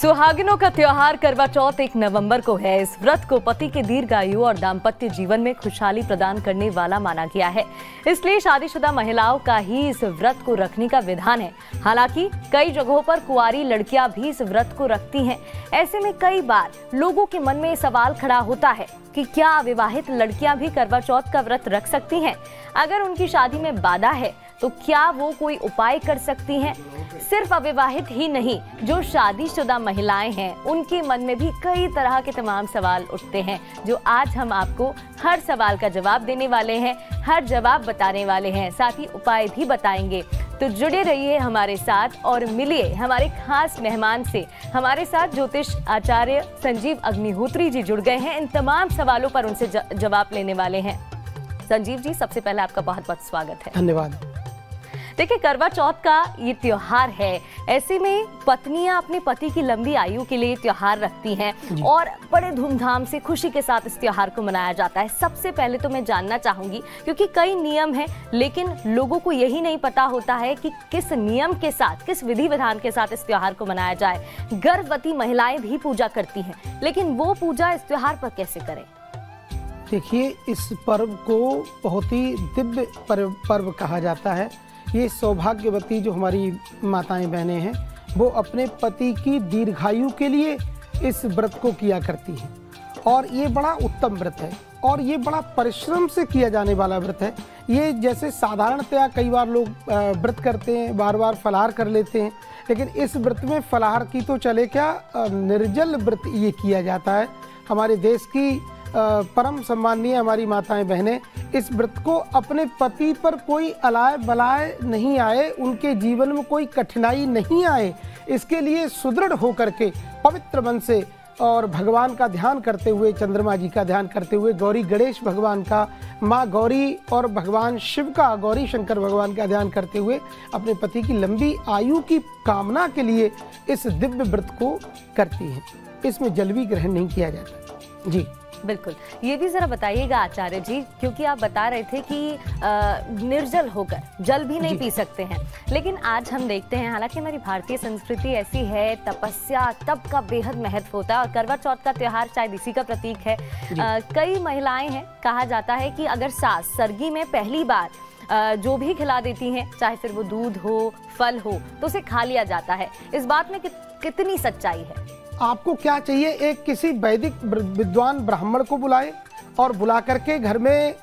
सुहागिनों का त्योहार करवा चौथ 1 नवंबर को है। इस व्रत को पति के दीर्घायु और दाम्पत्य जीवन में खुशहाली प्रदान करने वाला माना गया है, इसलिए शादीशुदा महिलाओं का ही इस व्रत को रखने का विधान है। हालांकि कई जगहों पर कुंवारी लड़कियां भी इस व्रत को रखती हैं। ऐसे में कई बार लोगों के मन में ये सवाल खड़ा होता है कि क्या अविवाहित लड़कियां भी करवा चौथ का व्रत रख सकती हैं? अगर उनकी शादी में बाधा है तो क्या वो कोई उपाय कर सकती हैं? सिर्फ अविवाहित ही नहीं, जो शादीशुदा महिलाएं हैं उनके मन में भी कई तरह के तमाम सवाल उठते हैं, जो आज हम आपको हर सवाल का जवाब देने वाले हैं, हर जवाब बताने वाले हैं, साथ ही उपाय भी बताएंगे। तो जुड़े रहिए हमारे साथ और मिलिए हमारे खास मेहमान से। हमारे साथ ज्योतिष आचार्य संजीव अग्निहोत्री जी जुड़ गए हैं। इन तमाम सवालों पर उनसे जवाब लेने वाले हैं। संजीव जी, सबसे पहले आपका बहुत बहुत स्वागत है। धन्यवाद। देखिए, करवा चौथ का ये त्योहार है, ऐसे में पत्नियां अपने पति की लंबी आयु के लिए त्योहार रखती हैं और बड़े धूमधाम से खुशी के साथ इस त्योहार को मनाया जाता है। सबसे पहले तो मैं जानना चाहूंगी, क्योंकि कई नियम हैं, लेकिन लोगों को यही नहीं पता होता है कि किस नियम के साथ, किस विधि विधान के साथ इस त्योहार को मनाया जाए। गर्भवती महिलाएं भी पूजा करती हैं, लेकिन वो पूजा इस त्योहार पर कैसे करें? देखिए, इस पर्व को बहुत ही दिव्य पर्व कहा जाता है। ये सौभाग्यवती जो हमारी माताएं बहनें हैं, वो अपने पति की दीर्घायु के लिए इस व्रत को किया करती हैं और ये बड़ा उत्तम व्रत है और ये बड़ा परिश्रम से किया जाने वाला व्रत है। ये जैसे साधारणतया कई बार लोग व्रत करते हैं, बार बार फलाहार कर लेते हैं, लेकिन इस व्रत में फलाहार की तो चले क्या, निर्जल व्रत ये किया जाता है। हमारे देश की परम सम्माननीय हमारी माताएं बहनें इस व्रत को अपने पति पर कोई अलाय बलाय नहीं आए, उनके जीवन में कोई कठिनाई नहीं आए, इसके लिए सुदृढ़ होकर के पवित्र मन से और भगवान का ध्यान करते हुए, चंद्रमा जी का ध्यान करते हुए, गौरी गणेश भगवान का, माँ गौरी और भगवान शिव का, गौरी शंकर भगवान का ध्यान करते हुए अपने पति की लंबी आयु की कामना के लिए इस दिव्य व्रत को करती हैं। इसमें जल भी ग्रहण नहीं किया जाता। जी बिल्कुल, ये भी जरा बताइएगा आचार्य जी, क्योंकि आप बता रहे थे कि निर्जल होकर जल भी नहीं पी सकते हैं, लेकिन आज हम देखते हैं, हालांकि हमारी भारतीय संस्कृति ऐसी है, तपस्या तप का बेहद महत्व होता है और करवा चौथ का त्योहार शायद इसी का प्रतीक है। कई महिलाएं हैं, कहा जाता है कि अगर सास सरगी में पहली बार जो भी खिला देती हैं, चाहे फिर वो दूध हो, फल हो, तो उसे खा लिया जाता है। इस बात में कितनी सच्चाई है? आपको क्या चाहिए, एक किसी वैदिक विद्वान ब्राह्मण को बुलाए और बुला करके घर में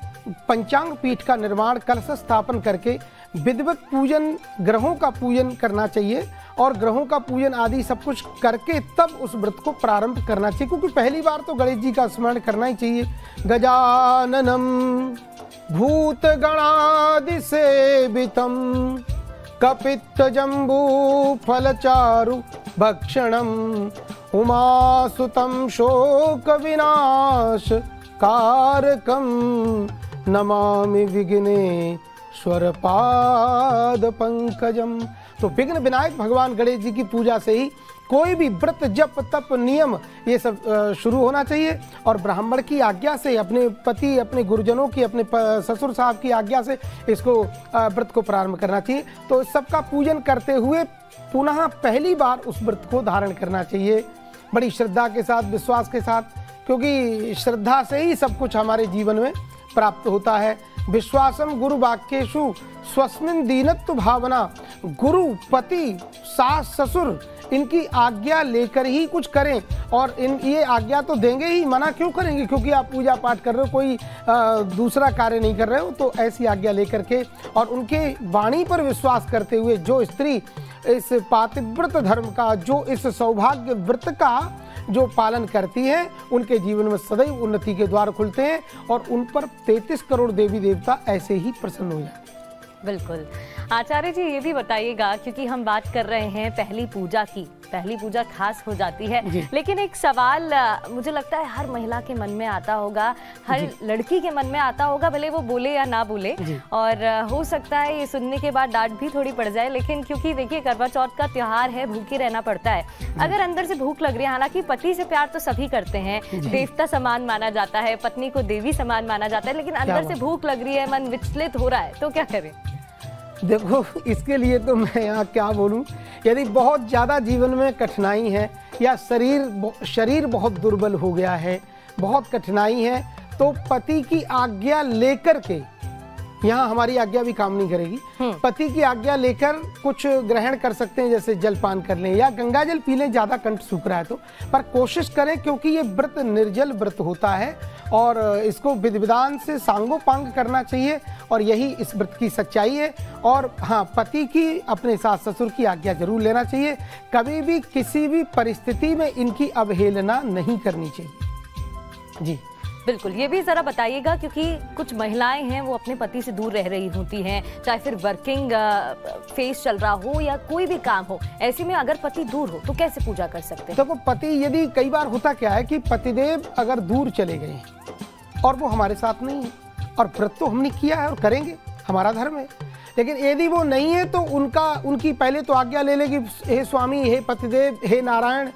पंचांग पीठ का निर्माण, कलश स्थापन करके विधिवत पूजन, ग्रहों का पूजन करना चाहिए और ग्रहों का पूजन आदि सब कुछ करके तब उस व्रत को प्रारंभ करना चाहिए, क्योंकि पहली बार तो गणेश जी का स्मरण करना ही चाहिए। गजाननम भूत गणादि सेवितम कपित्त जम्बू फलचारु भक्षणम उमासुतम शोक विनाश कारकम नमामि विघ्नेश्वर पाद पंकजम। तो विघ्न विनायक भगवान गणेश जी की पूजा से ही कोई भी व्रत, जप, तप, नियम ये सब शुरू होना चाहिए और ब्राह्मण की आज्ञा से, अपने पति, अपने गुरुजनों की, अपने ससुर साहब की आज्ञा से इसको व्रत को प्रारंभ करना चाहिए। तो सबका पूजन करते हुए पुनः पहली बार उस व्रत को धारण करना चाहिए, बड़ी श्रद्धा के साथ, विश्वास के साथ, क्योंकि श्रद्धा से ही सब कुछ हमारे जीवन में प्राप्त होता है। विश्वासम गुरु वाक्येषु स्वस्मिन दीनत्व भावना। गुरु, पति, सास, ससुर इनकी आज्ञा लेकर ही कुछ करें और ये आज्ञा तो देंगे ही, मना क्यों करेंगे? क्योंकि आप पूजा पाठ कर रहे हो, कोई दूसरा कार्य नहीं कर रहे हो, तो ऐसी आज्ञा लेकर के और उनके वाणी पर विश्वास करते हुए जो स्त्री इस पातिव्रत धर्म का, जो इस सौभाग्य व्रत का जो पालन करती हैं, उनके जीवन में सदैव उन्नति के द्वार खुलते हैं और उन पर 33 करोड़ देवी देवता ऐसे ही प्रसन्न हो जाते हैं। बिल्कुल। आचार्य जी, ये भी बताइएगा, क्योंकि हम बात कर रहे हैं पहली पूजा की, पहली पूजा खास हो जाती है, लेकिन एक सवाल मुझे लगता है हर महिला के मन में आता होगा, हर लड़की के मन में आता होगा, भले वो बोले या ना बोले, और हो सकता है ये सुनने के बाद डांट भी थोड़ी पड़ जाए, लेकिन क्योंकि देखिए करवा चौथ का त्योहार है, भूखे रहना पड़ता है। अगर अंदर से भूख लग रही है, हालांकि पति से प्यार तो सभी करते हैं, देवता समान माना जाता है, पत्नी को देवी समान माना जाता है, लेकिन अंदर से भूख लग रही है, मन विचलित हो रहा है, तो क्या करें? देखो, इसके लिए तो मैं यहाँ क्या बोलूँ, यदि बहुत ज़्यादा जीवन में कठिनाई है या शरीर बहुत दुर्बल हो गया है, बहुत कठिनाई है, तो पति की आज्ञा लेकर के, यहाँ हमारी आज्ञा भी काम नहीं करेगी, पति की आज्ञा लेकर कुछ ग्रहण कर सकते हैं, जैसे जलपान कर लें या गंगा जल पी लें, ज़्यादा कंठ सूख रहा है तो। पर कोशिश करें, क्योंकि ये व्रत निर्जल व्रत होता है और इसको विधि विधान से सांगोपांग करना चाहिए, और यही इस व्रत की सच्चाई है। और हाँ, पति की, अपने सास ससुर की आज्ञा जरूर लेना चाहिए। कभी भी किसी भी परिस्थिति में इनकी अवहेलना नहीं करनी चाहिए। जी बिल्कुल, ये भी जरा बताइएगा, क्योंकि कुछ महिलाएं हैं वो अपने पति से दूर रह रही होती हैं, चाहे फिर वर्किंग फेस चल रहा हो या कोई भी काम हो, ऐसे में अगर पति दूर हो तो कैसे पूजा कर सकते हैं? देखो, पति यदि, कई बार होता क्या है कि पतिदेव अगर दूर चले गए और वो हमारे साथ नहीं है, और व्रत तो हमने किया है और करेंगे, हमारा धर्म है, लेकिन यदि वो नहीं है तो उनकी पहले तो आज्ञा ले लेगी, हे स्वामी, हे पतिदेव, हे नारायण,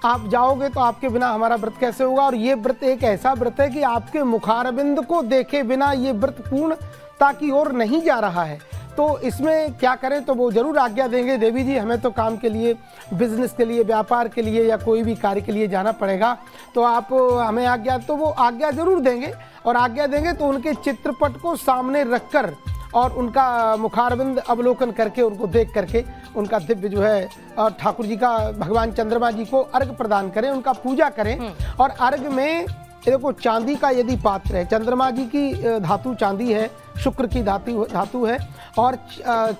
आप जाओगे तो आपके बिना हमारा व्रत कैसे होगा। और ये व्रत एक ऐसा व्रत है कि आपके मुखारबिंद को देखे बिना ये व्रत पूर्णता की ओर नहीं जा रहा है। तो इसमें क्या करें, तो वो जरूर आज्ञा देंगे, देवी जी हमें तो काम के लिए, बिजनेस के लिए, व्यापार के लिए या कोई भी कार्य के लिए जाना पड़ेगा, तो आप हमें आज्ञा, तो वो आज्ञा जरूर देंगे। और आज्ञा देंगे तो उनके चित्रपट को सामने रखकर और उनका मुखारबिंद अवलोकन करके, उनको देख करके, उनका दिव्य जो है, और ठाकुर जी का, भगवान चंद्रमा जी को अर्घ प्रदान करें, उनका पूजा करें। और अर्घ में देखो, चांदी का यदि पात्र है, चंद्रमा जी की धातु चांदी है, शुक्र की धातु है, और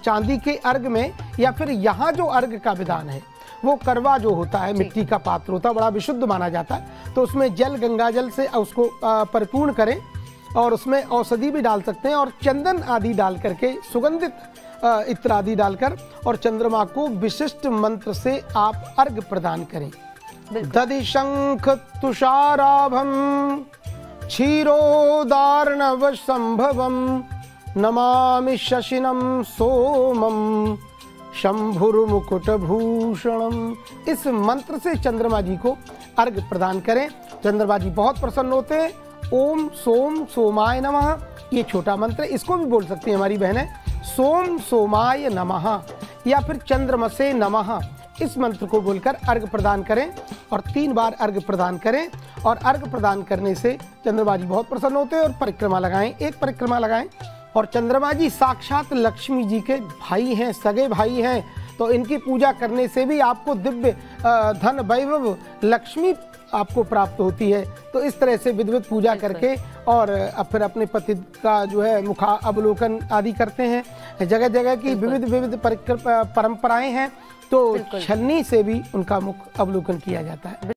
चांदी के अर्घ में, या फिर यहाँ जो अर्घ का विधान है वो करवा जो होता है, मिट्टी का पात्र होता है, बड़ा विशुद्ध माना जाता है, तो उसमें जल, गंगा जल से उसको परिपूर्ण करें, और उसमें औषधि भी डाल सकते हैं, और चंदन आदि डाल करके, सुगंधित इत्र आदि डालकर, और चंद्रमा को विशिष्ट मंत्र से आप अर्घ प्रदान करें। दधि शंख तुषाराभम क्षीरोदार्णव संभवम नमामि शशिनम सोमम शंभुर्मुकुटभूषणम। इस मंत्र से चंद्रमा जी को अर्घ प्रदान करें। चंद्रमा जी बहुत प्रसन्न होते हैं। ओम सोम सोमाय नमः, ये छोटा मंत्र, इसको भी बोल सकती हैं हमारी बहनें, सोम सोमाय नमः, या फिर चंद्रमसे नमः, इस मंत्र को बोलकर अर्घ प्रदान करें, और 3 बार अर्घ प्रदान करें। और अर्घ प्रदान करने से चंद्रमा जी बहुत प्रसन्न होते हैं। और परिक्रमा लगाएं, एक परिक्रमा लगाएं। और चंद्रमा जी साक्षात लक्ष्मी जी के भाई हैं, सगे भाई हैं, तो इनकी पूजा करने से भी आपको दिव्य धन, वैभव, लक्ष्मी आपको प्राप्त होती है। तो इस तरह से विधिवत पूजा करके, और फिर अपने पति का जो है मुखा अवलोकन आदि करते हैं। जगह जगह की विविध परंपराएं हैं, तो छलनी से भी उनका मुख अवलोकन किया जाता है।